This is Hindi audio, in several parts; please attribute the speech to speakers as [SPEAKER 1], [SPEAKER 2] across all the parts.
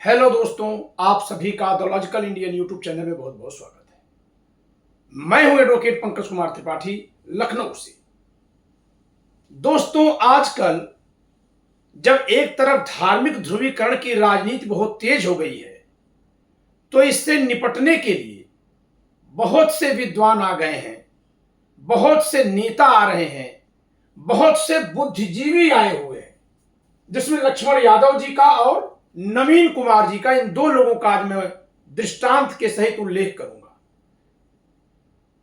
[SPEAKER 1] हेलो दोस्तों, आप सभी का the logical Indian YouTube channel में बहुत बहुत स्वागत है। मैं हूं एडवोकेट पंकज कुमार त्रिपाठी, लखनऊ से। दोस्तों, आजकल जब एक तरफ धार्मिक ध्रुवीकरण की राजनीति बहुत तेज हो गई है, तो इससे निपटने के लिए बहुत से विद्वान आ गए हैं, बहुत से नेता आ रहे हैं, बहुत से बुद्धिजीवी आए हुए हैं, जिसमें लक्ष्मण यादव जी का और नवीन कुमार जी का, इन दो लोगों का आज मैं दृष्टांत के सहित उल्लेख करूंगा।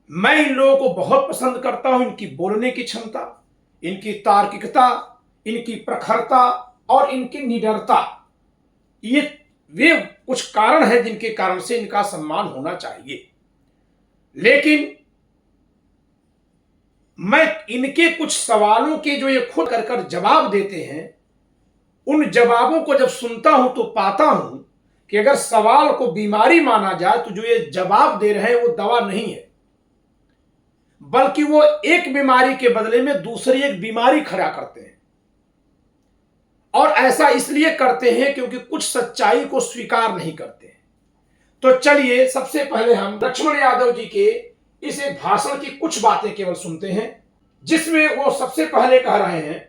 [SPEAKER 1] मैं इन लोगों को बहुत पसंद करता हूं, इनकी बोलने की क्षमता, इनकी तार्किकता, इनकी प्रखरता और इनकी निडरता। ये वे कुछ कारण हैं जिनके कारण से इनका सम्मान होना चाहिए। लेकिन मैं इनके कुछ सवालों के जो ये खुद कर जवाब देते हैं, उन जवाबों को जब सुनता हूं तो पाता हूं कि अगर सवाल को बीमारी माना जाए तो जो ये जवाब दे रहे हैं वो दवा नहीं है, बल्कि वो एक बीमारी के बदले में दूसरी एक बीमारी खड़ा करते हैं। और ऐसा इसलिए करते हैं क्योंकि कुछ सच्चाई को स्वीकार नहीं करते हैं। तो चलिए, सबसे पहले हम लक्ष्मण यादव जी के इस एक भाषण की कुछ बातें केवल सुनते हैं, जिसमें वो सबसे पहले कह रहे हैं,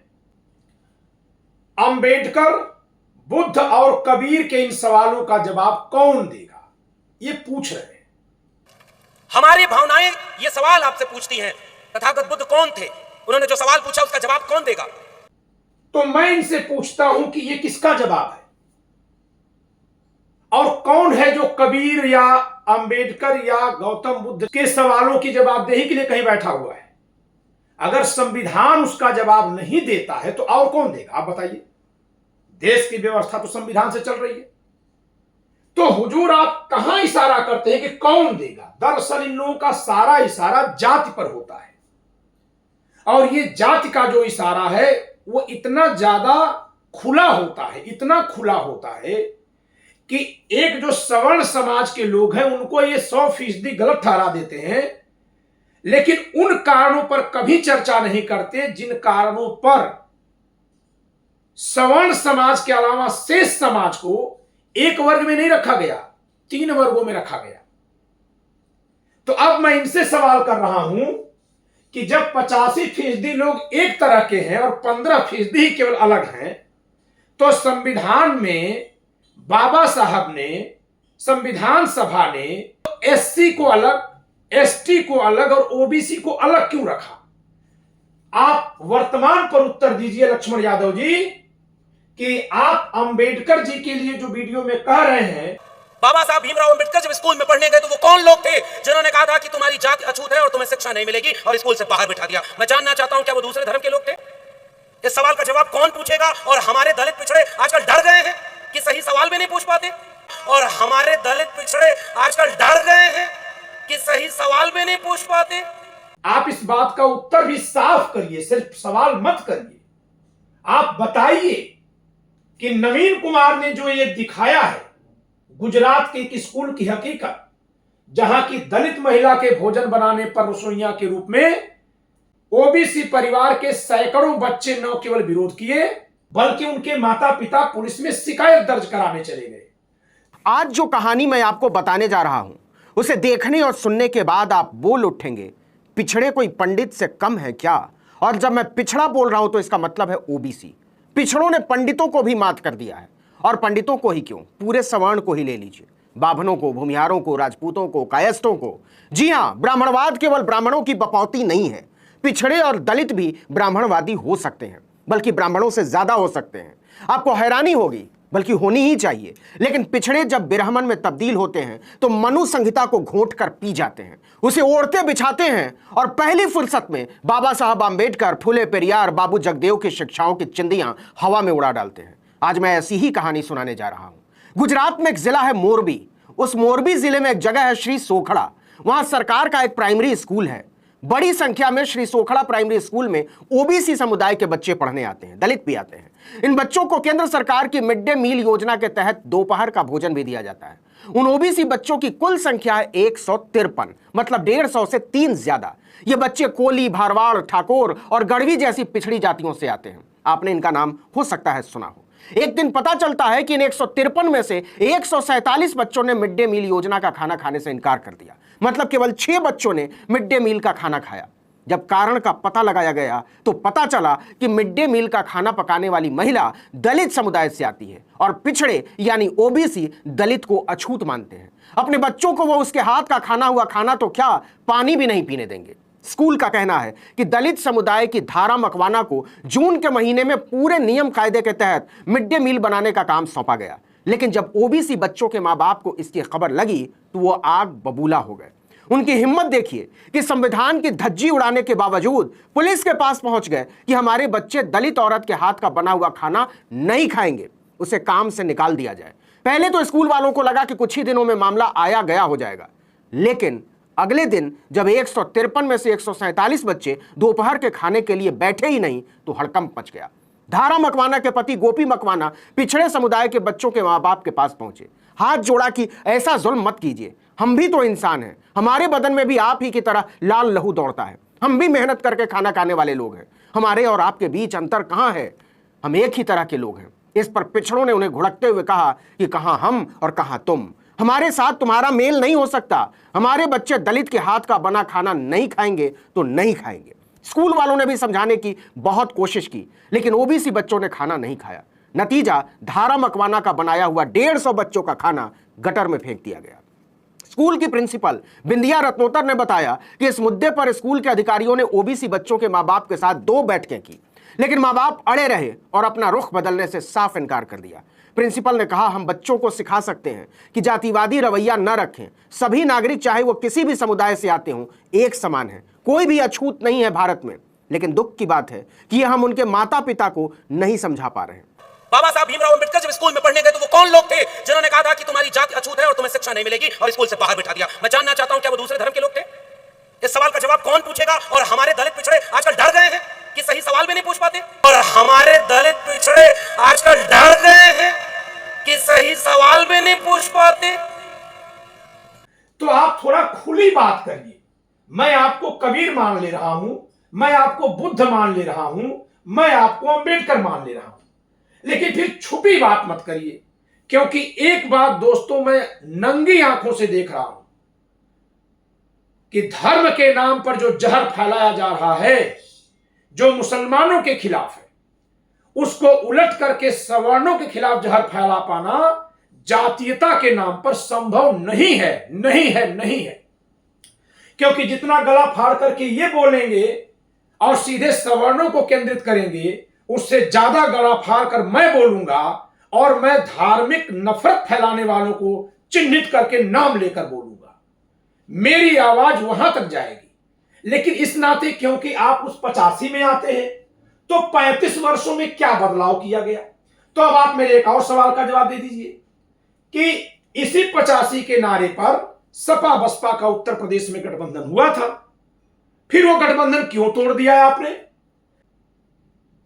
[SPEAKER 1] अंबेडकर, बुद्ध और कबीर के इन सवालों का जवाब कौन देगा, ये पूछ रहे हैं।
[SPEAKER 2] हमारी भावनाएं ये सवाल आपसे पूछती हैं, तथागत बुद्ध कौन थे, उन्होंने जो सवाल पूछा उसका जवाब कौन देगा।
[SPEAKER 1] तो मैं इनसे पूछता हूं कि ये किसका जवाब है, और कौन है जो कबीर या अंबेडकर या गौतम बुद्ध के सवालों की जवाबदेही के लिए कहीं बैठा हुआ है। अगर संविधान उसका जवाब नहीं देता है तो और कौन देगा, आप बताइए। देश की व्यवस्था तो संविधान से चल रही है। तो हुजूर, आप कहां इशारा करते हैं कि कौन देगा? दरअसल इन लोगों का सारा इशारा जाति पर होता है, और ये जाति का जो इशारा है वो इतना ज्यादा खुला होता है, इतना खुला होता है कि एक जो सवर्ण समाज के लोग हैं उनको ये 100% गलत ठहरा देते हैं, लेकिन उन कारणों पर कभी चर्चा नहीं करते जिन कारणों पर सवर्ण समाज के अलावा शेष समाज को एक वर्ग में नहीं रखा गया, 3 वर्गों में रखा गया। तो अब मैं इनसे सवाल कर रहा हूं कि जब 85% लोग एक तरह के हैं और 15% ही केवल अलग हैं, तो संविधान में बाबा साहब ने, संविधान सभा ने एससी को अलग, एसटी को अलग और ओबीसी को अलग क्यों रखा? आप वर्तमान पर उत्तर दीजिए लक्ष्मण यादव जी, कि आप अंबेडकर जी के लिए जो वीडियो में कह रहे हैं,
[SPEAKER 2] बाबा साहब भीमराव अंबेडकर जब स्कूल में पढ़ने गए तो वो कौन लोग थे जिन्होंने कहा था कि तुम्हारी जाति अछूत है और तुम्हें शिक्षा नहीं मिलेगी, और स्कूल से बाहर बिठा दिया? मैं जानना चाहता हूं क्या वो दूसरे धर्म के लोग थे? इस सवाल का जवाब कौन पूछेगा? और हमारे दलित पिछड़े आजकल डर गए हैं कि सही सवाल भी नहीं पूछ पाते, और हमारे दलित पिछड़े आजकल डर गए हैं कि सही सवाल भी नहीं पूछ पाते।
[SPEAKER 1] आप इस बात का उत्तर भी साफ करिए, सिर्फ सवाल मत करिए। आप बताइए कि नवीन कुमार ने जो ये दिखाया है गुजरात के एक स्कूल की हकीकत, जहां की दलित महिला के भोजन बनाने पर रसोइया के रूप में ओबीसी परिवार के सैकड़ों बच्चे न केवल विरोध किए, बल्कि उनके माता पिता पुलिस में शिकायत दर्ज कराने चले गए।
[SPEAKER 3] आज जो कहानी मैं आपको बताने जा रहा हूं, उसे देखने और सुनने के बाद आप बोल उठेंगे, पिछड़े कोई पंडित से कम है क्या? और जब मैं पिछड़ा बोल रहा हूं तो इसका मतलब है ओबीसी। पिछड़ों ने पंडितों को भी मात कर दिया है, और पंडितों को ही क्यों, पूरे सवर्ण को ही ले लीजिए, बाभनों को, भूमिहारों को, राजपूतों को, कायस्थों को। जी हां, ब्राह्मणवाद केवल ब्राह्मणों की बपौती नहीं है। पिछड़े और दलित भी ब्राह्मणवादी हो सकते हैं, बल्कि ब्राह्मणों से ज्यादा हो सकते हैं। आपको हैरानी होगी, बल्कि होनी ही चाहिए, लेकिन पिछड़े जब ब्राह्मण में तब्दील होते हैं तो मनु संहिता को घोंट कर पी जाते हैं, उसे ओढ़ते बिछाते हैं, और पहली फुर्सत में बाबा साहब आंबेडकर, फुले पेरियार, बाबू जगदेव की शिक्षाओं की चिंदियां हवा में उड़ा डालते हैं। आज मैं ऐसी ही कहानी सुनाने जा रहा हूं। गुजरात में एक जिला है मोरबी। उस मोरबी जिले में एक जगह है श्री सोखड़ा। वहां सरकार का एक प्राइमरी स्कूल है। बड़ी संख्या में श्री सोखड़ा प्राइमरी स्कूल में ओबीसी समुदाय के बच्चे पढ़ने आते हैं, दलित भी आते हैं। इन बच्चों को केंद्र सरकार की मिड डे मील योजना के तहत दोपहर का भोजन भी दिया जाता है। उन ओबीसी बच्चों की कुल संख्या है 153, मतलब 150 से 3 ज्यादा। ये बच्चे कोली, भारवाड़, ठाकोर और गढ़वी जैसी पिछड़ी जातियों से आते हैं। आपने इनका नाम हो सकता है सुना हो। एक दिन पता चलता है कि इन 153 में से 147 बच्चों ने मिड डे मील योजना का खाना खाने से इनकार कर दिया। मतलब केवल 6 बच्चों ने मिड डे मील का खाना खाया। जब कारण का पता लगाया गया तो पता चला कि मिड डे मील का खाना पकाने वाली महिला दलित समुदाय से आती है और पिछड़े यानी ओबीसी दलित को अछूत मानते हैं। अपने बच्चों को वो उसके हाथ का खाना हुआ खाना तो क्या, पानी भी नहीं पीने देंगे। स्कूल का कहना है कि दलित समुदाय की धारा मकवाना को जून के महीने में पूरे नियम कायदे के तहत मिड डे मील बनाने का काम सौंपा गया, लेकिन जब ओबीसी बच्चों के मां बाप को इसकी खबर लगी तो वो आग बबूला हो गए। उनकी हिम्मत देखिए कि संविधान की धज्जी उड़ाने के बावजूद पुलिस के पास पहुंच गए कि हमारे बच्चे दलित औरत के हाथ का बना हुआ खाना नहीं खाएंगे, उसे काम से निकाल दिया जाए। पहले तो स्कूल वालों को लगा कि कुछ ही दिनों में मामला आया गया हो जाएगा, लेकिन अगले दिन जब 153 में से 147 बच्चे दोपहर के खाने के लिए बैठे ही नहीं तो हड़कंप मच गया। धारा मकवाना के पति गोपी मकवाना पिछड़े समुदाय के बच्चों के मां बाप के पास पहुंचे, हाथ जोड़ा कि ऐसा जुल्म मत कीजिए, हम भी तो इंसान हैं, हमारे बदन में भी आप ही की तरह लाल लहू दौड़ता है, हम भी मेहनत करके खाना खाने वाले लोग हैं, हमारे और आपके बीच अंतर कहाँ है, हम एक ही तरह के लोग हैं। इस पर पिछड़ों ने उन्हें घुड़कते हुए कहा कि कहाँ हम और कहाँ तुम, हमारे साथ तुम्हारा मेल नहीं हो सकता, हमारे बच्चे दलित के हाथ का बना खाना नहीं खाएंगे तो नहीं खाएंगे। स्कूल वालों ने भी समझाने की बहुत कोशिश की, लेकिन ओबीसी बच्चों ने खाना नहीं खाया। नतीजा धारा मकवाना का बनाया हुआ 150 बच्चों का खाना गटर में फेंक दिया गया। स्कूल की प्रिंसिपल बिंदिया रत्नोत्तर ने बताया कि इस मुद्दे पर स्कूल के अधिकारियों ने ओबीसी बच्चों के मां बाप के साथ 2 बैठकें की, लेकिन मां बाप अड़े रहे और अपना रुख बदलने से साफ इनकार कर दिया। प्रिंसिपल ने कहा, हम बच्चों को सिखा सकते हैं कि जातिवादी रवैया न रखें, सभी नागरिक चाहे वो किसी भी समुदाय से आते हों एक समान है, कोई भी अछूत नहीं है भारत में। लेकिन दुख की बात है कि ये हम उनके माता पिता को नहीं समझा पा रहे हैं।
[SPEAKER 2] बाबा साहब भीमराव अंबेडकर जब स्कूल में पढ़ने गए तो वो कौन लोग थे जिन्होंने कहा था कि तुम्हारी जाति अछूत है और तुम्हें शिक्षा नहीं मिलेगी और स्कूल से बाहर बिठा दिया? मैं जानना चाहता हूं क्या वो दूसरे धर्म के लोग थे? इस सवाल का जवाब कौन पूछेगा? और हमारे दलित पिछड़े आजकल डर गए हैं कि सही सवाल भी नहीं पूछ पाते, और हमारे दलित पिछड़े आजकल डर गए हैं कि सही सवाल भी नहीं पूछ पाते।
[SPEAKER 1] तो आप थोड़ा खुली बात करिए। मैं आपको कबीर मान ले रहा हूं, मैं आपको बुद्ध मान ले रहा हूं, मैं आपको अंबेडकर मान ले रहा हूं, लेकिन फिर छुपी बात मत करिए, क्योंकि एक बात दोस्तों मैं नंगी आंखों से देख रहा हूं कि धर्म के नाम पर जो जहर फैलाया जा रहा है, जो मुसलमानों के खिलाफ है, उसको उलट करके सवर्णों के खिलाफ जहर फैला पाना जातीयता के नाम पर संभव नहीं है, नहीं है, नहीं है। क्योंकि जितना गला फाड़ करके ये बोलेंगे और सीधे सवर्णों को केंद्रित करेंगे, उससे ज्यादा गला फाड़ कर मैं बोलूंगा और मैं धार्मिक नफरत फैलाने वालों को चिन्हित करके नाम लेकर बोलूंगा। मेरी आवाज वहां तक जाएगी। लेकिन इस नाते क्योंकि आप उस 85 में आते हैं, तो 35 वर्षों में क्या बदलाव किया गया? तो अब आप मेरे एक और सवाल का जवाब दे दीजिए कि इसी 85 के नारे पर सपा बसपा का उत्तर प्रदेश में गठबंधन हुआ था, फिर वो गठबंधन क्यों तोड़ दिया है आपने?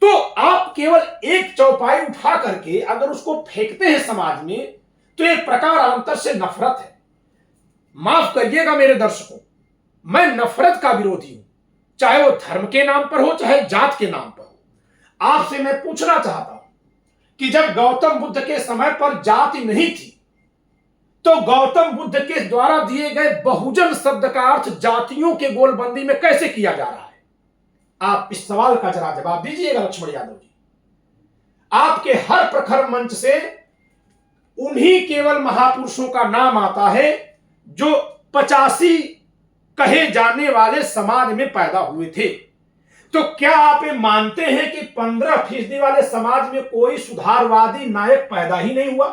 [SPEAKER 1] तो आप केवल एक चौपाई उठा करके अगर उसको फेंकते हैं समाज में, तो एक प्रकारांतर से नफरत है। माफ करिएगा मेरे दर्शकों, मैं नफरत का विरोधी हूं, चाहे वो धर्म के नाम पर हो चाहे जात के नाम पर हो। आपसे मैं पूछना चाहता हूं कि जब गौतम बुद्ध के समय पर जाति नहीं थी, तो गौतम बुद्ध के द्वारा दिए गए बहुजन शब्द का अर्थ जातियों के गोलबंदी में कैसे किया जा रहा है? आप इस सवाल का जरा जवाब दीजिएगा लक्ष्मण यादव जी। आपके हर प्रखर मंच से उन्हीं केवल महापुरुषों का नाम आता है जो 85 कहे जाने वाले समाज में पैदा हुए थे। तो क्या आप ये मानते हैं कि 15% वाले समाज में कोई सुधारवादी नायक पैदा ही नहीं हुआ?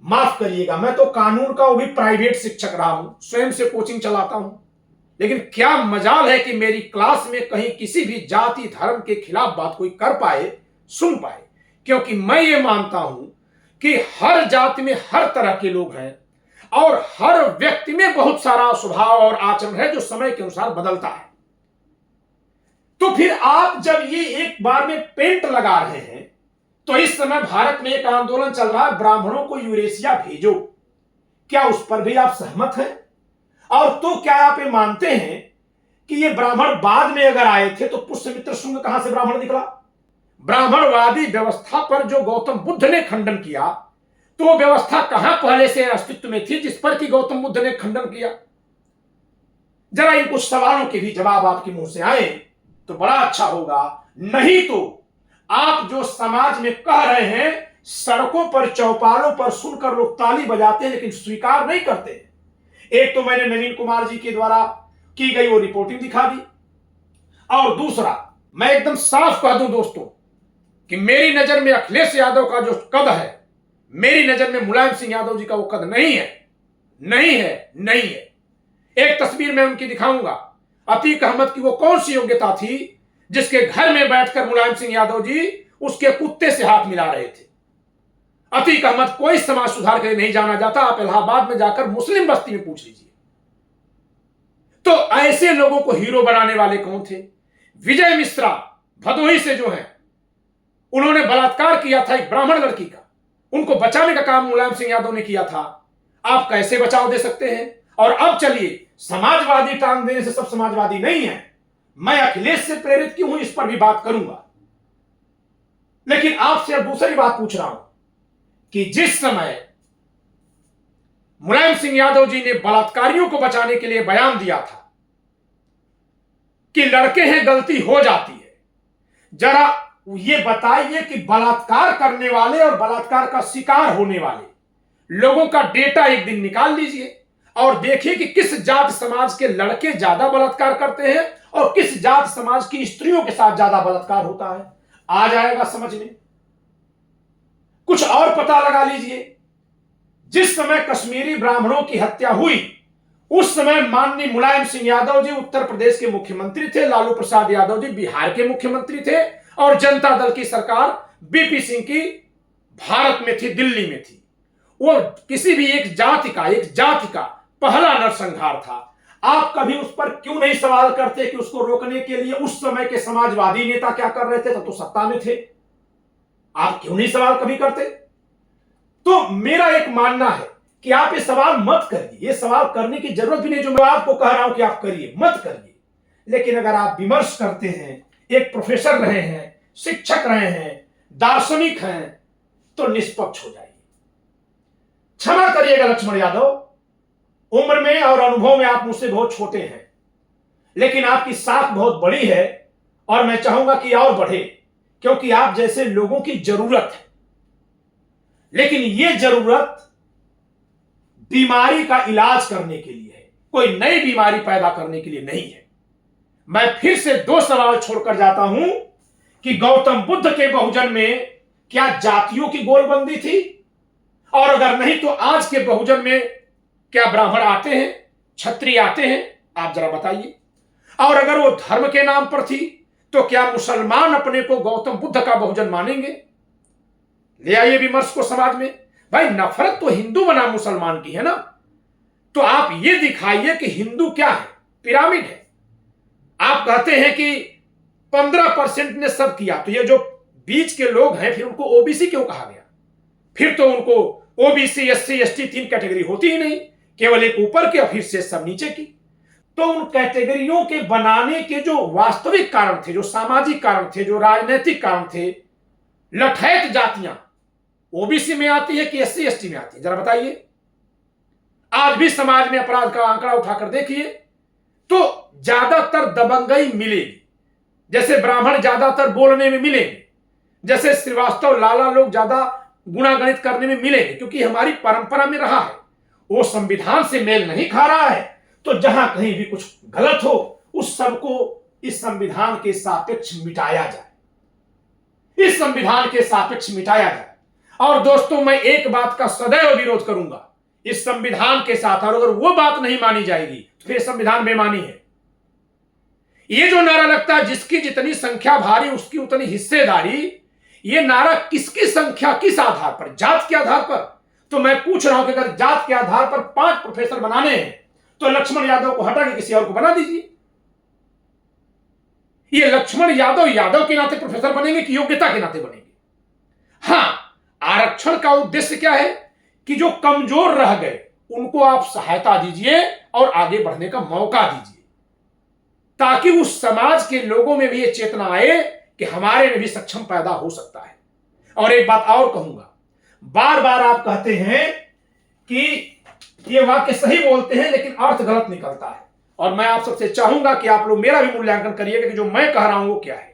[SPEAKER 1] माफ करिएगा, मैं तो कानून का वो भी प्राइवेट शिक्षक रहा हूं, स्वयं से कोचिंग चलाता हूं, लेकिन क्या मजाल है कि मेरी क्लास में कहीं किसी भी जाति धर्म के खिलाफ बात कोई कर पाए, सुन पाए, क्योंकि मैं ये मानता हूं कि हर जाति में हर तरह के लोग हैं और हर व्यक्ति में बहुत सारा स्वभाव और आचरण है जो समय के अनुसार बदलता है। तो फिर आप जब ये एक बार में पेंट लगा रहे हैं, तो इस समय भारत में एक आंदोलन चल रहा है, ब्राह्मणों को यूरेशिया भेजो, क्या उस पर भी आप सहमत हैं? और तो क्या आप ये मानते हैं कि ये ब्राह्मण बाद में अगर आए थे तो पुष्यमित्र शुंग कहां से ब्राह्मण निकला? ब्राह्मणवादी व्यवस्था पर जो गौतम बुद्ध ने खंडन किया, तो वो व्यवस्था कहां पहले से अस्तित्व में थी जिस पर कि गौतम बुद्ध ने खंडन किया? जरा इन कुछ सवालों के भी जवाब आपके मुंह से आए तो बड़ा अच्छा होगा। नहीं तो आप जो समाज में कह रहे हैं, सड़कों पर चौपालों पर सुनकर लोग ताली बजाते हैं लेकिन स्वीकार नहीं करते। एक तो मैंने नवीन कुमार जी के द्वारा की गई वो रिपोर्टिंग दिखा दी, और दूसरा मैं एकदम साफ कह दूं दोस्तों कि मेरी नजर में अखिलेश यादव का जो कद है, मेरी नजर में मुलायम सिंह यादव जी का वो कद नहीं है, नहीं है, नहीं है। एक तस्वीर मैं उनकी दिखाऊंगा। अतीक अहमद की वो कौन सी योग्यता थी जिसके घर में बैठकर मुलायम सिंह यादव जी उसके कुत्ते से हाथ मिला रहे थे? अतीक अहमद कोई समाज सुधार के लिए नहीं जाना जाता। आप इलाहाबाद में जाकर मुस्लिम बस्ती में पूछ लीजिए। तो ऐसे लोगों को हीरो बनाने वाले कौन थे? विजय मिश्रा भदोही से जो है, उन्होंने बलात्कार किया था एक ब्राह्मण लड़की का, उनको बचाने का काम मुलायम सिंह यादव ने किया था। आप कैसे बचाव दे सकते हैं? और अब चलिए, समाजवादी टांग देने से सब समाजवादी नहीं है। मैं अखिलेश से प्रेरित क्यों हूं इस पर भी बात करूंगा, लेकिन आपसे अब दूसरी बात पूछ रहा हूं कि जिस समय मुलायम सिंह यादव जी ने बलात्कारियों को बचाने के लिए बयान दिया था कि लड़के हैं गलती हो जाती है, जरा ये बताइए कि बलात्कार करने वाले और बलात्कार का शिकार होने वाले लोगों का डेटा एक दिन निकाल लीजिए और देखिए कि किस जात समाज के लड़के ज्यादा बलात्कार करते हैं और किस जात समाज की स्त्रियों के साथ ज्यादा बलात्कार होता है। आ जाएगा समझ में। कुछ और पता लगा लीजिए। जिस समय कश्मीरी ब्राह्मणों की हत्या हुई, उस समय माननीय मुलायम सिंह यादव जी उत्तर प्रदेश के मुख्यमंत्री थे, लालू प्रसाद यादव जी बिहार के मुख्यमंत्री थे, और जनता दल की सरकार बीपी सिंह की भारत में थी, दिल्ली में थी। वो किसी भी एक जाति का पहला नरसंहार था। आप कभी उस पर क्यों नहीं सवाल करते कि उसको रोकने के लिए उस समय के समाजवादी नेता क्या कर रहे थे? तब तो सत्ता में थे। आप क्यों नहीं सवाल कभी करते? तो मेरा एक मानना है कि आप ये सवाल मत करिए। ये सवाल करने की जरूरत भी नहीं, जो मैं आपको कह रहा हूं कि आप करिए, मत करिए। लेकिन अगर आप विमर्श करते हैं, एक प्रोफेसर रहे हैं, शिक्षक रहे हैं, दार्शनिक हैं, तो निष्पक्ष हो जाइए। क्षमा करिएगा लक्ष्मण यादव, उम्र में और अनुभव में आप मुझसे बहुत छोटे हैं, लेकिन आपकी साख बहुत बड़ी है और मैं चाहूंगा कि और बढ़े, क्योंकि आप जैसे लोगों की जरूरत है। लेकिन यह जरूरत बीमारी का इलाज करने के लिए है, कोई नई बीमारी पैदा करने के लिए नहीं है। मैं फिर से दो सवाल छोड़कर जाता हूं कि गौतम बुद्ध के बहुजन में क्या जातियों की गोलबंदी थी? और अगर नहीं तो आज के बहुजन में क्या ब्राह्मण आते हैं, क्षत्रिय आते हैं? आप जरा बताइए। और अगर वो धर्म के नाम पर थी तो क्या मुसलमान अपने को गौतम बुद्ध का बहुजन मानेंगे? ले आइए विमर्श को समाज में। भाई नफरत तो हिंदू बना मुसलमान की है ना, तो आप ये दिखाइए कि हिंदू क्या है? पिरामिड है। आप कहते हैं कि 15% ने सब किया, तो ये जो बीच के लोग हैं फिर उनको ओबीसी क्यों कहा गया? फिर तो उनको ओबीसी, एससी, एसटी 3 कैटेगरी होती ही नहीं, केवल एक ऊपर की और फिर से सब नीचे की। तो उन कैटेगरियों के बनाने के जो वास्तविक कारण थे, जो सामाजिक कारण थे, जो राजनीतिक कारण थे, लठैत जातियां ओबीसी में आती है कि एससी एसटी में आती है? जरा बताइए। आज भी समाज में अपराध का आंकड़ा उठाकर देखिए तो ज्यादातर दबंगई मिलेगी। जैसे ब्राह्मण ज्यादातर बोलने में मिलेंगे, जैसे श्रीवास्तव लाला लोग ज्यादा गुणागणित करने में मिलेंगे, क्योंकि हमारी परंपरा में रहा है। वो संविधान से मेल नहीं खा रहा है तो जहां कहीं भी कुछ गलत हो उस सबको इस संविधान के सापेक्ष मिटाया जाए, इस संविधान के सापेक्ष मिटाया जाए। और दोस्तों मैं एक बात का सदैव विरोध करूंगा इस संविधान के साथ, और अगर वो बात नहीं मानी जाएगी तो फिर संविधान बेमानी है। ये जो नारा लगता है जिसकी जितनी संख्या भारी उसकी उतनी हिस्सेदारी, ये नारा किसकी संख्या किस आधार पर? जात के आधार पर। तो मैं पूछ रहा हूं कि अगर जात के आधार पर 5 प्रोफेसर बनाने हैं तो लक्ष्मण यादव को हटा के किसी और को बना दीजिए। ये लक्ष्मण यादव यादव के नाते प्रोफेसर बनेंगे कि योग्यता के नाते बनेंगे? हां, आरक्षण का उद्देश्य क्या है कि जो कमजोर रह गए उनको आप सहायता दीजिए और आगे बढ़ने का मौका दीजिए, ताकि उस समाज के लोगों में भी ये चेतना आए कि हमारे में भी सक्षम पैदा हो सकता है। और एक बात और कहूंगा, बार बार आप कहते हैं कि ये वाक्य सही बोलते हैं लेकिन अर्थ गलत निकलता है, और मैं आप सबसे चाहूंगा कि आप लोग मेरा भी मूल्यांकन करिएगा कि जो मैं कह रहा हूं वो क्या है।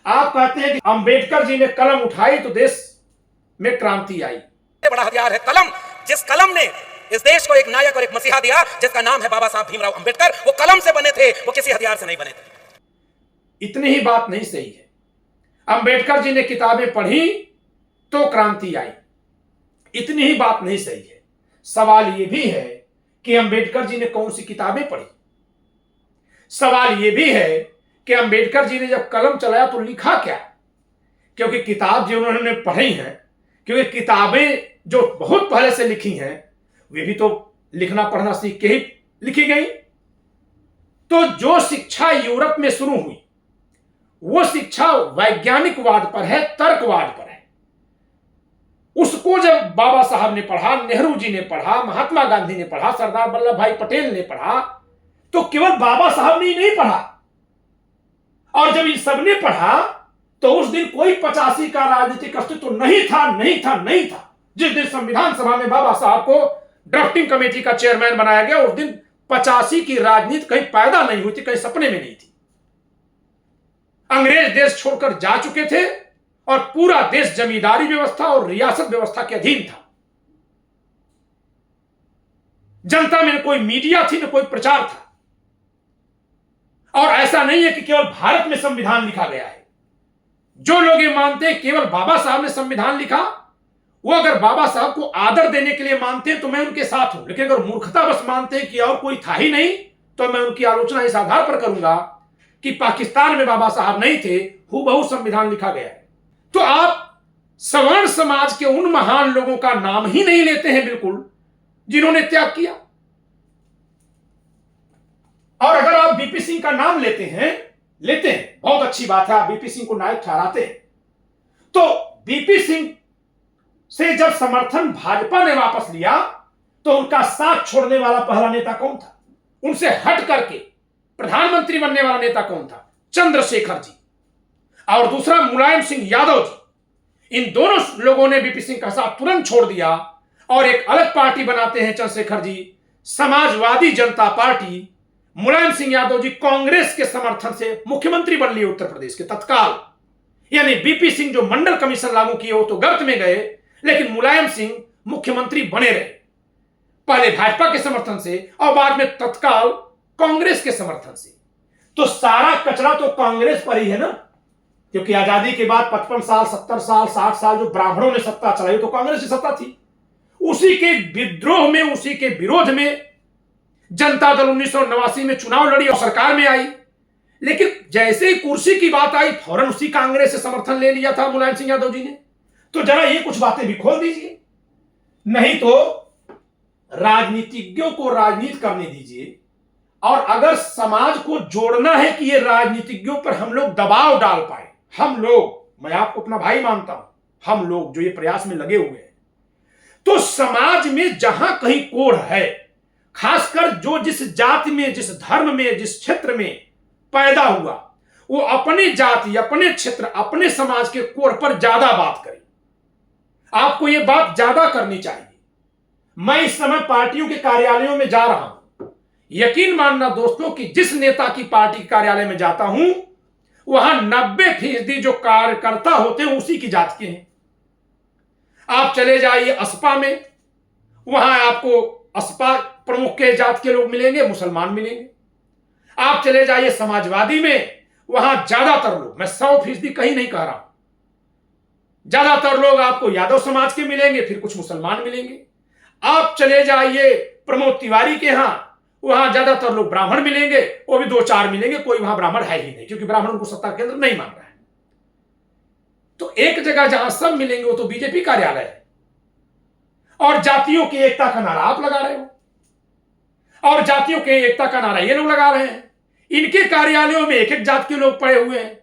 [SPEAKER 1] आप कहते हैं कि अंबेडकर जी ने कलम उठाई तो देश में क्रांति आई।
[SPEAKER 2] बड़ा हथियार है कलम। जिस कलम ने इस देश को एक नायक और एक मसीहा दिया, जिसका नाम है बाबा साहब भीमराव अंबेडकर, वो कलम से बने थे, वो किसी हथियार से नहीं बने थे।
[SPEAKER 1] इतनी ही बात नहीं सही है। अंबेडकर जी ने किताबें पढ़ी तो क्रांति आई, इतनी ही बात नहीं सही है। सवाल यह भी है कि अंबेडकर जी ने कौन सी किताबें पढ़ी। सवाल यह भी है कि अंबेडकर जी ने जब कलम चलाया तो लिखा क्या, क्योंकि किताब जो उन्होंने पढ़ी है, क्योंकि किताबें जो बहुत पहले से लिखी हैं वे भी तो लिखना पढ़ना सीख के ही लिखी गई। तो जो शिक्षा यूरोप में शुरू हुई वो शिक्षा वैज्ञानिकवाद पर है, तर्कवाद पर है। उसको जब बाबा साहब ने पढ़ा, नेहरू जी ने पढ़ा, महात्मा गांधी ने पढ़ा, सरदार वल्लभ भाई पटेल ने पढ़ा, तो केवल बाबा साहब ने ही नहीं पढ़ा। और जब इन सबने पढ़ा तो उस दिन कोई 85 का राजनीतिक अस्तित्व नहीं था। जिस दिन संविधान सभा में बाबा साहब को ड्राफ्टिंग कमेटी का चेयरमैन बनाया गया, उस दिन 85 की राजनीति कहीं पैदा नहीं हुई थी, कहीं सपने में नहीं थी। अंग्रेज देश छोड़कर जा चुके थे और पूरा देश जमींदारी व्यवस्था और रियासत व्यवस्था के अधीन था। जनता में न कोई मीडिया थी, न कोई प्रचार था। और ऐसा नहीं है कि केवल भारत में संविधान लिखा गया है। जो लोग ये मानते हैं केवल बाबा साहब ने संविधान लिखा, वो अगर बाबा साहब को आदर देने के लिए मानते हैं तो मैं उनके साथ हूं, लेकिन अगर मूर्खता बस मानते हैं कि और कोई था ही नहीं तो मैं उनकी आलोचना इस आधार पर करूंगा कि पाकिस्तान में बाबा साहब नहीं थे, हूबहू संविधान लिखा गया है। तो आप सवर्ण समाज के उन महान लोगों का नाम ही नहीं लेते हैं बिल्कुल, जिन्होंने त्याग किया। और अगर आप बीपी सिंह का नाम लेते हैं, बहुत अच्छी बात है, आप बीपी सिंह को नायक ठहराते हैं। तो बीपी सिंह से जब समर्थन भाजपा ने वापस लिया तो उनका साथ छोड़ने वाला पहला नेता कौन था? उनसे हट करके प्रधानमंत्री बनने वाला नेता कौन था? चंद्रशेखर जी। और दूसरा मुलायम सिंह यादव जी। इन दोनों लोगों ने बीपी सिंह का साथ तुरंत छोड़ दिया और एक अलग पार्टी बनाते हैं चंद्रशेखर जी, समाजवादी जनता पार्टी। मुलायम सिंह यादव जी कांग्रेस के समर्थन से मुख्यमंत्री बन लिए उत्तर प्रदेश के तत्काल। यानी बीपी सिंह जो मंडल कमीशन लागू किए वो तो गर्त में गए, लेकिन मुलायम सिंह मुख्यमंत्री बने रहे, पहले भाजपा के समर्थन से और बाद में तत्काल कांग्रेस के समर्थन से। तो सारा कचरा तो कांग्रेस पर ही है ना, क्योंकि आजादी के बाद 55 साल 70 साल 60 साल जो ब्राह्मणों ने सत्ता चलाई तो कांग्रेस की सत्ता थी। उसी के विद्रोह में, उसी के विरोध में जनता दल 1989 में चुनाव लड़ी और सरकार में आई, लेकिन जैसे ही कुर्सी की बात आई फौरन उसी कांग्रेस से समर्थन ले लिया था मुलायम सिंह यादव जी ने। तो जरा ये कुछ बातें भी खोल दीजिए, नहीं तो राजनीतिज्ञों को राजनीति करने दीजिए। और अगर समाज को जोड़ना है कि ये राजनीतिज्ञों पर हम लोग दबाव डाल पाए, हम लोग, मैं आपको अपना भाई मानता हूं, हम लोग जो ये प्रयास में लगे हुए हैं, तो समाज में जहां कहीं कोढ़ है, खासकर जो जिस जाति में, जिस धर्म में, जिस क्षेत्र में पैदा हुआ, वो अपनी जाति, अपने क्षेत्र, अपने समाज के कोढ़ पर ज्यादा बात करे। आपको ये बात ज्यादा करनी चाहिए। मैं इस समय पार्टियों के कार्यालयों में जा रहा हूं, यकीन मानना दोस्तों कि जिस नेता की पार्टी के कार्यालय में जाता हूं वहां 90% जो कार्यकर्ता होते हैं उसी की जात के हैं। आप चले जाइए अस्पा में, वहां आपको अस्पा प्रमुख के जात के लोग मिलेंगे, मुसलमान मिलेंगे। आप चले जाइए समाजवादी में, वहां ज्यादातर लोग, मैं 100% कहीं नहीं कह रहा हूं, ज्यादातर लोग आपको यादव समाज के मिलेंगे, फिर कुछ मुसलमान मिलेंगे। आप चले जाइए प्रमोद तिवारी के यहां, वहां ज्यादातर लोग ब्राह्मण मिलेंगे, वो भी 2-4 मिलेंगे, कोई वहां ब्राह्मण है ही नहीं, क्योंकि ब्राह्मण को सत्ता केंद्र नहीं मान रहा है। तो एक जगह जहां सब मिलेंगे वो तो बीजेपी कार्यालय है। और जातियों की एकता का नारा आप लगा रहे हो, और जातियों की एकता का नारा ये लोग लगा रहे हैं। इनके कार्यालयों में एक एक जात के लोग पड़े हुए हैं,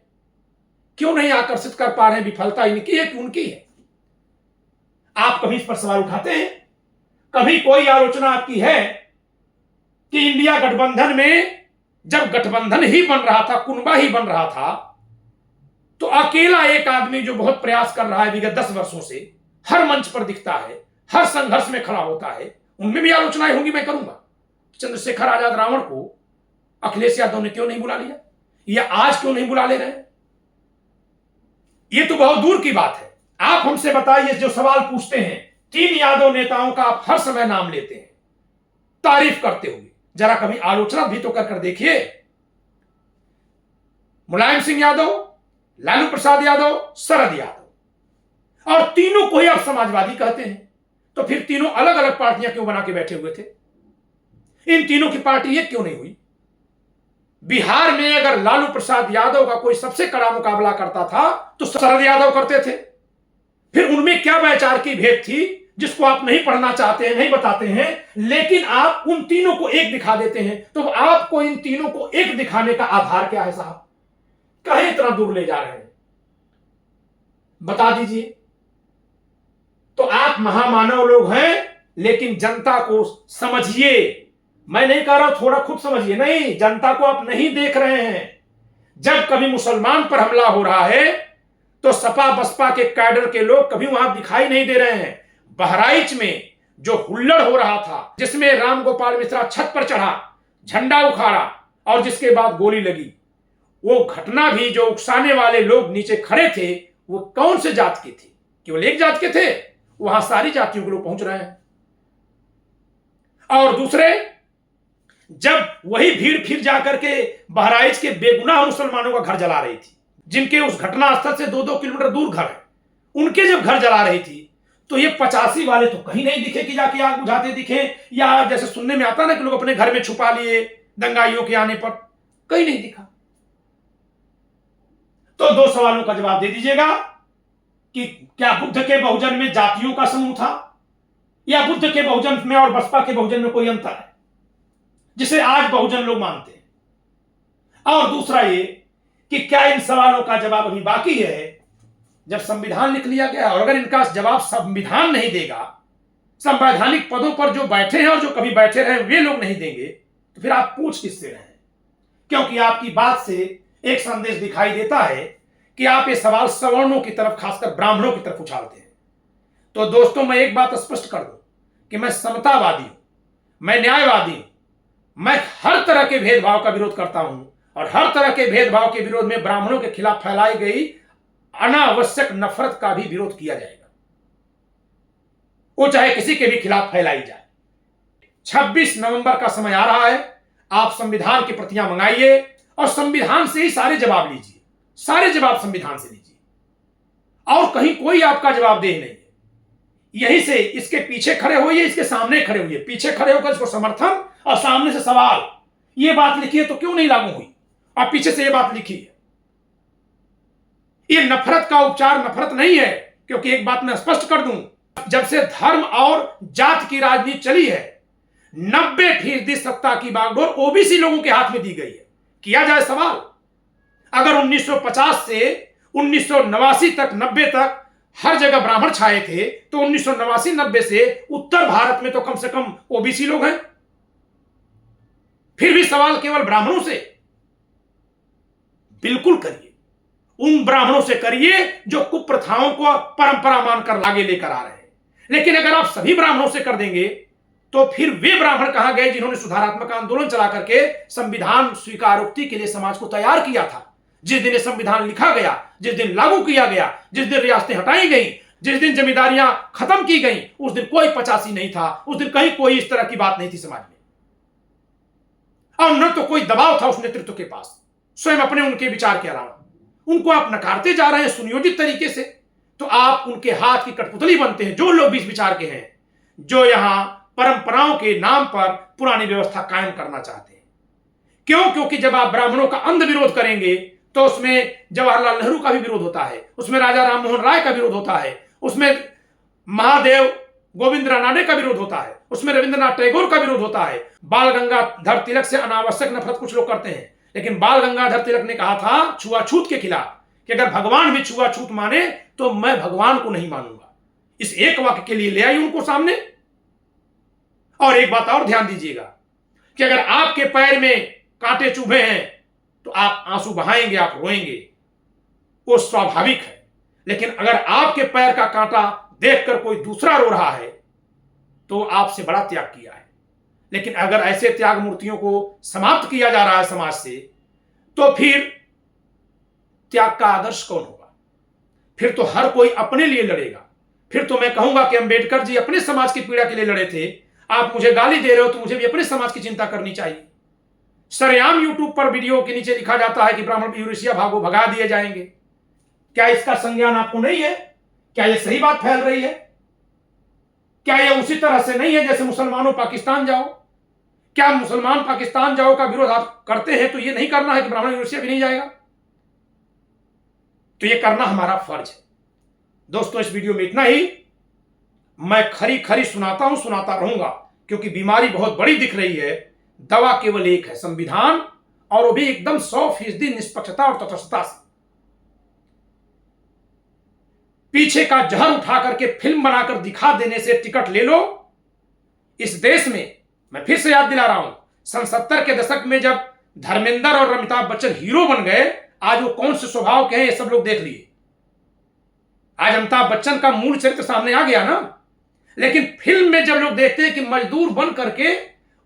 [SPEAKER 1] क्यों नहीं आकर्षित कर पा रहे हैं? विफलता इनकी है कि उनकी है? आप कभी इस पर सवाल उठाते हैं? कभी कोई आलोचना आपकी है कि इंडिया गठबंधन में जब गठबंधन ही बन रहा था, कुनबा ही बन रहा था, तो अकेला एक आदमी जो बहुत प्रयास कर रहा है विगत 10 वर्षों से, हर मंच पर दिखता है, हर संघर्ष में खड़ा होता है, उनमें भी आलोचनाएं होंगी, मैं करूंगा। चंद्रशेखर आजाद रावण को अखिलेश यादव ने क्यों नहीं बुला लिया, या आज क्यों नहीं बुला ले रहे हैं? ये तो बहुत दूर की बात है। आप हमसे बताइए, जो सवाल पूछते हैं, 3 यादव नेताओं का आप हर समय नाम लेते हैं तारीफ करते हुए, जरा कभी आलोचना भी तो कर देखिए। मुलायम सिंह यादव, लालू प्रसाद यादव, शरद यादव, और तीनों को ही आप समाजवादी कहते हैं। तो फिर तीनों अलग अलग पार्टियां क्यों बना के बैठे हुए थे? इन तीनों की पार्टी एक क्यों नहीं हुई? बिहार में अगर लालू प्रसाद यादव का कोई सबसे कड़ा मुकाबला करता था तो शरद यादव करते थे। फिर उनमें क्या वैचारिक भेद थी जिसको आप नहीं पढ़ना चाहते हैं, नहीं बताते हैं, लेकिन आप उन तीनों को एक दिखा देते हैं। तो आपको इन तीनों को एक दिखाने का आधार क्या है साहब? कहीं इतना दूर ले जा रहे हैं, बता दीजिए। तो आप महामानव लोग हैं, लेकिन जनता को समझिए। मैं नहीं कह रहा हूं थोड़ा खुद समझिए, नहीं, जनता को आप नहीं देख रहे हैं। जब कभी मुसलमान पर हमला हो रहा है तो सपा बसपा के कैडर के लोग कभी वहां दिखाई नहीं दे रहे हैं। बहराइच में जो हुल्लड़ हो रहा था, जिसमें राम गोपाल मिश्रा छत पर चढ़ा, झंडा उखाड़ा और जिसके बाद गोली लगी, वो घटना भी जो उकसाने वाले लोग नीचे खड़े थे वो कौन से जात के थे? केवल एक जात के थे? वहां सारी जातियों के लोग पहुंच रहे हैं। और दूसरे, जब वही भीड़ फिर जाकर के बहराइच के बेगुनाह मुसलमानों का घर जला रही थी, जिनके उस घटना स्थल से 2-2 किलोमीटर दूर घर है, उनके जब घर जला रही थी तो ये 85 वाले तो कहीं नहीं दिखे कि जाके आग बुझाते दिखे, या जैसे सुनने में आता ना कि लोग अपने घर में छुपा लिए दंगाइयों के आने पर, कहीं नहीं दिखा। तो 2 सवालों का जवाब दे दीजिएगा कि क्या बुद्ध के बहुजन में जातियों का समूह था, या बुद्ध के बहुजन में और बसपा के बहुजन में कोई अंतर है जिसे आज बहुजन लोग मानते हैं? और दूसरा ये कि क्या इन सवालों का जवाब अभी बाकी है? जब संविधान लिख लिया गया और अगर इनका जवाब संविधान नहीं देगा, संवैधानिक पदों पर जो बैठे हैं और जो कभी बैठे रहे वे लोग नहीं देंगे, तो फिर आप पूछ किससे रहे हैं? क्योंकि आपकी बात से एक संदेश दिखाई देता है कि आप ये सवाल सवर्णों की तरफ, खासकर ब्राह्मणों की तरफ उछालते हैं। तो दोस्तों, मैं एक बात स्पष्ट कर दूं कि मैं समतावादी हूं, मैं न्यायवादी हूं, मैं हर तरह के भेदभाव का विरोध करता हूं, और हर तरह के भेदभाव के विरोध में ब्राह्मणों के खिलाफ फैलाई गई अनावश्यक नफरत का भी विरोध किया जाएगा, वो चाहे किसी के भी खिलाफ फैलाई जाए। 26 नवंबर का समय आ रहा है, आप संविधान की प्रतियां मंगाइए और संविधान से ही सारे जवाब लीजिए, सारे जवाब संविधान से लीजिए, और कहीं कोई आपका जवाबदेह नहीं है। यहीं से इसके पीछे खड़े होइए, इसके सामने खड़े होइए, पीछे खड़े होकर इसको समर्थन और सामने से सवाल। ये बात लिखी है तो क्यों नहीं लागू हुई, और पीछे से ये बात लिखी है। ये नफरत का उपचार नफरत नहीं है, क्योंकि एक बात मैं स्पष्ट कर दूं, जब से धर्म और जात की राजनीति चली है, 90% सत्ता की बागडोर ओबीसी लोगों के हाथ में दी गई है। किया जाए सवाल, अगर 1950 से 1989 तक, 90 तक हर जगह ब्राह्मण छाए थे, तो 1989-90 से उत्तर भारत में तो कम से कम ओबीसी लोग हैं। फिर भी सवाल केवल ब्राह्मणों से? बिल्कुल करिए, उन ब्राह्मणों से करिए जो कुप्रथाओं को परंपरा मानकर आगे लेकर आ रहे हैं। लेकिन अगर आप सभी ब्राह्मणों से कर देंगे तो फिर वे ब्राह्मण कहां गए जिन्होंने सुधारात्मक आंदोलन चला करके संविधान स्वीकारोक्ति के लिए समाज को तैयार किया था? जिस दिन संविधान लिखा गया, जिस दिन लागू किया गया, जिस दिन रियासतें हटाई गई, जिस दिन जमींदारियां खत्म की गई, उस दिन कोई 85 नहीं था, उस दिन कहीं कोई इस तरह की बात नहीं थी समाज में, और न तो कोई दबाव था उस नेतृत्व के पास स्वयं अपने उनके विचार के अलावा। उनको आप नकारते जा रहे हैं सुनियोजित तरीके से, तो आप उनके हाथ की कठपुतली बनते हैं। जो लोग भी इस विचार के हैं, जो यहां परंपराओं के नाम पर पुरानी व्यवस्था कायम करना चाहते हैं। क्यों? क्योंकि जब आप ब्राह्मणों का अंध विरोध करेंगे तो उसमें जवाहरलाल नेहरू का भी विरोध होता है, उसमें राजा राममोहन राय का विरोध होता है, उसमें महादेव गोविंद रानाडे का विरोध होता है, उसमें रविंद्रनाथ टैगोर का विरोध होता है। बाल गंगाधर तिलक से अनावश्यक नफरत कुछ लोग करते हैं, लेकिन बाल गंगाधर तिलक ने कहा था छुआछूत के खिलाफ कि अगर भगवान भी छुआछूत माने तो मैं भगवान को नहीं मानूंगा। इस एक वाक्य के लिए ले आई उनको सामने। और एक बात और ध्यान दीजिएगा कि अगर आपके पैर में कांटे चुभे हैं तो आप आंसू बहाएंगे, आप रोएंगे, वो स्वाभाविक है। लेकिन अगर आपके पैर का कांटा देखकर कोई दूसरा रो रहा है तो आपसे बड़ा त्याग किया है। लेकिन अगर ऐसे त्याग मूर्तियों को समाप्त किया जा रहा है समाज से, तो फिर त्याग का आदर्श कौन होगा? फिर तो हर कोई अपने लिए लड़ेगा। फिर तो मैं कहूंगा कि अंबेडकर जी अपने समाज की पीड़ा के लिए लड़े थे। आप मुझे गाली दे रहे हो तो मुझे भी अपने समाज की चिंता करनी चाहिए। सरेआम यूट्यूब पर वीडियो के नीचे लिखा जाता है कि ब्राह्मण यूरेशिया भागो, भगा दिए जाएंगे। क्या इसका संज्ञान आपको नहीं है? क्या यह सही बात फैल रही है? क्या यह उसी तरह से नहीं है जैसे मुसलमानों पाकिस्तान जाओ? क्या मुसलमान पाकिस्तान जाओ का विरोध आप करते हैं तो यह नहीं करना है कि ब्राह्मण यूरेशिया भी नहीं जाएगा? तो यह करना हमारा फर्ज है। दोस्तों, इस वीडियो में इतना ही। मैं खरी खरी सुनाता हूं, सुनाता रहूंगा, क्योंकि बीमारी बहुत बड़ी दिख रही है। दवा केवल एक है, संविधान, और वो भी एकदम 100% निष्पक्षता और तटस्थता से। पीछे का जहर उठा करके फिल्म बनाकर दिखा देने से टिकट ले लो। इस देश में मैं फिर से याद दिला रहा हूं, सन 70 के दशक में जब धर्मेंद्र और अमिताभ बच्चन हीरो बन गए, आज वो कौन से स्वभाव के हैं ये सब लोग देख लिए। आज अमिताभ बच्चन का मूल चरित्र सामने आ गया ना। लेकिन फिल्म में जब लोग देखते हैं कि मजदूर बन करके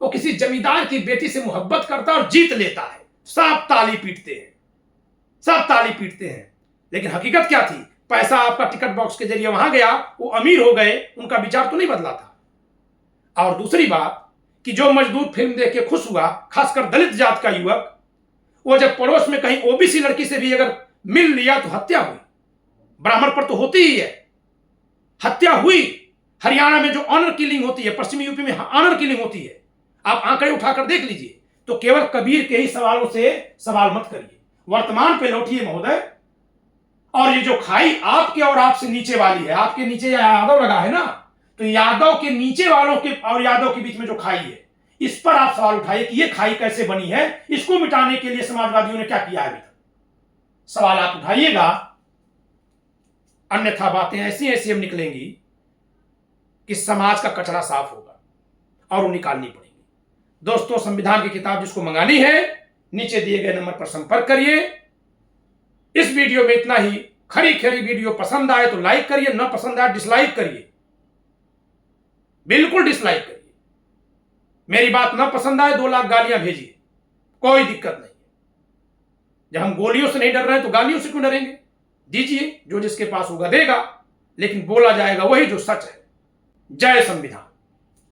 [SPEAKER 1] वो किसी जमींदार की बेटी से मोहब्बत करता है और जीत लेता है, सब ताली पीटते हैं, सब ताली पीटते हैं। लेकिन हकीकत क्या थी? पैसा आपका टिकट बॉक्स के जरिए वहां गया, वो अमीर हो गए, उनका विचार तो नहीं बदला था। और दूसरी बात कि जो मजदूर फिल्म देख के खुश हुआ, खासकर दलित जात का युवक, वो जब पड़ोस में कहीं ओबीसी लड़की से भी अगर मिल लिया तो हत्या हुई। ब्राह्मण पर तो होती ही है, हत्या हुई। हरियाणा में जो ऑनर किलिंग होती है, पश्चिमी यूपी में ऑनर किलिंग होती है, आप आंकड़े उठाकर देख लीजिए। तो केवल कबीर के ही सवालों से सवाल मत करिए, वर्तमान पे लौटिए महोदय। और ये जो खाई आपके और आपसे नीचे वाली है, आपके नीचे यादव लगा है ना, तो यादव के नीचे वालों के और यादव के बीच में जो खाई है, इस पर आप सवाल उठाइए कि ये खाई कैसे बनी है। इसको मिटाने के लिए समाजवादियों ने क्या किया है अभी तक? सवाल आप उठाइएगा, अन्यथा बातें ऐसी ऐसी हम निकलेंगी कि समाज का कचरा साफ होगा और वो निकालनी पड़ेगी। दोस्तों, संविधान की किताब जिसको मंगानी है, नीचे दिए गए नंबर पर संपर्क करिए। इस वीडियो में इतना ही। खरी खरी वीडियो पसंद आए तो लाइक करिए, ना पसंद आए डिसलाइक करिए, बिल्कुल डिसलाइक करिए। मेरी बात ना पसंद आए 2 लाख गालियां भेजिए, कोई दिक्कत नहीं। जब हम गोलियों से नहीं डर रहे हैं तो गालियों से क्यों डरेंगे? दीजिए, जो जिसके पास होगा देगा, लेकिन बोला जाएगा वही जो सच है। जय संविधान।